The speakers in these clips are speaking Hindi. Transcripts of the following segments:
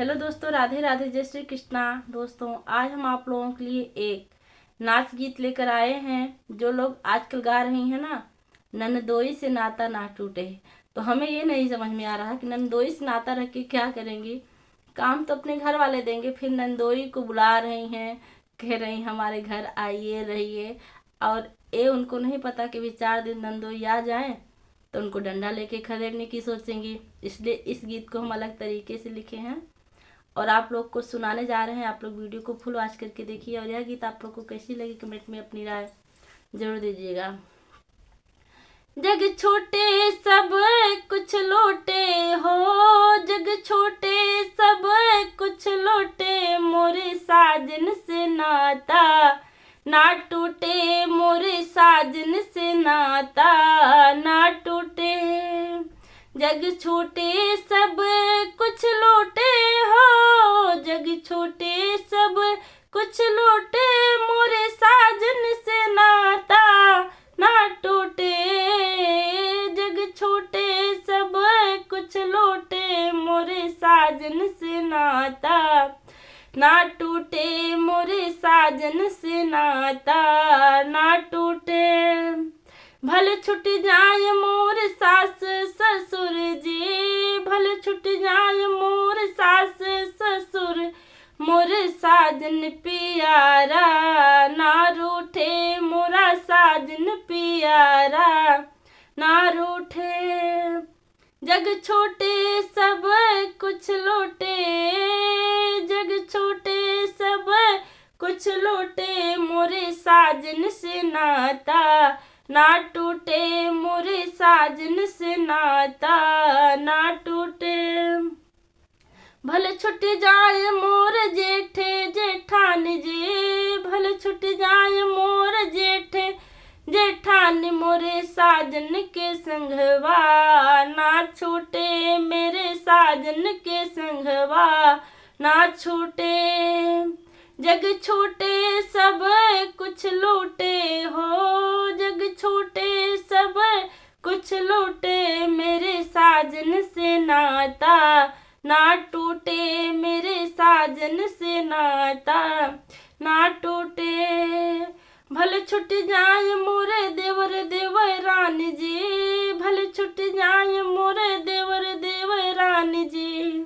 हेलो दोस्तों, राधे राधे, जय श्री कृष्णा। दोस्तों, आज हम आप लोगों के लिए एक नाच गीत लेकर आए हैं। जो लोग आजकल गा रही हैं ना, ननदोई से नाता ना टूटे। तो हमें ये नहीं समझ में आ रहा कि ननदोई से नाता रख के क्या करेंगी। काम तो अपने घर वाले देंगे, फिर ननदोई को बुला रही हैं, कह रही हमारे घर आइए रहिए। और ये उनको नहीं पता कि भी 4 दिन ननदोई आ जाएं तो उनको डंडा लेके खदेड़ने की सोचेंगी। इसलिए इस गीत को हम अलग तरीके से लिखे हैं और आप लोग को सुनाने जा रहे हैं। आप लोग वीडियो को फुल वॉच करके देखिए और यह गीत आप लोग को कैसी लगी कमेंट में अपनी राय जरूर दीजिएगा। जग छोटे सब कुछ लोटे हो, जग छोटे सब कुछ लोटे, मोरे साजन से नाता ना टूटे, मोरे साजन से नाता ना टूटे। जग छोटे सब कुछ लोटे हो, जग छोटे सब कुछ लोटे, मोरे साजन से नाता ना टूटे। जग छोटे सब कुछ लोटे, मोरे साजन से नाता ना टूटे, मोरे साजन से नाता ना टूटे। भले छुट जाए मोर सास ससुर जी, भले छुट जाए मोर सास ससुर, मोर साजन पियारा ना रूठे, मोरा साजन पियारा ना रूठे। जग छोटे सब कुछ लोटे, जग छोटे सब कुछ लोटे, मोरे साजन से नाता ना टूटे, मोरे साजन से नाता ना टूटे। भले छुट जाए मोर जेठे जेठान जी, भले छुट जाए मोर जेठे जेठान, मोरे साजन के संगवा ना छूटे, मेरे साजन के संगवा ना छूटे। जग छोटे सब कुछ लूटे हो, जग छोटे सब कुछ लूटे, मेरे साजन से नाता ना टूटे, मेरे साजन से नाता ना टूटे। भले छुट जाए मोरे देवर देवरान जी, भले छुट जाए मोरे देवर देवरान जी,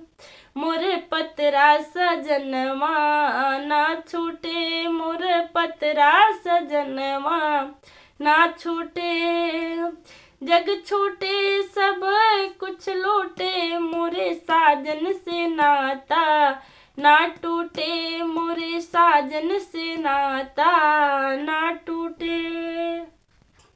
मोरे पतरा सजनवा ना छूटे, मोरे पतरा सजनवा ना छूटे। जग छोटे सब कुछ लूटे, मोरे साजन से नाता ना टूटे, मोरे साजन से नाता ना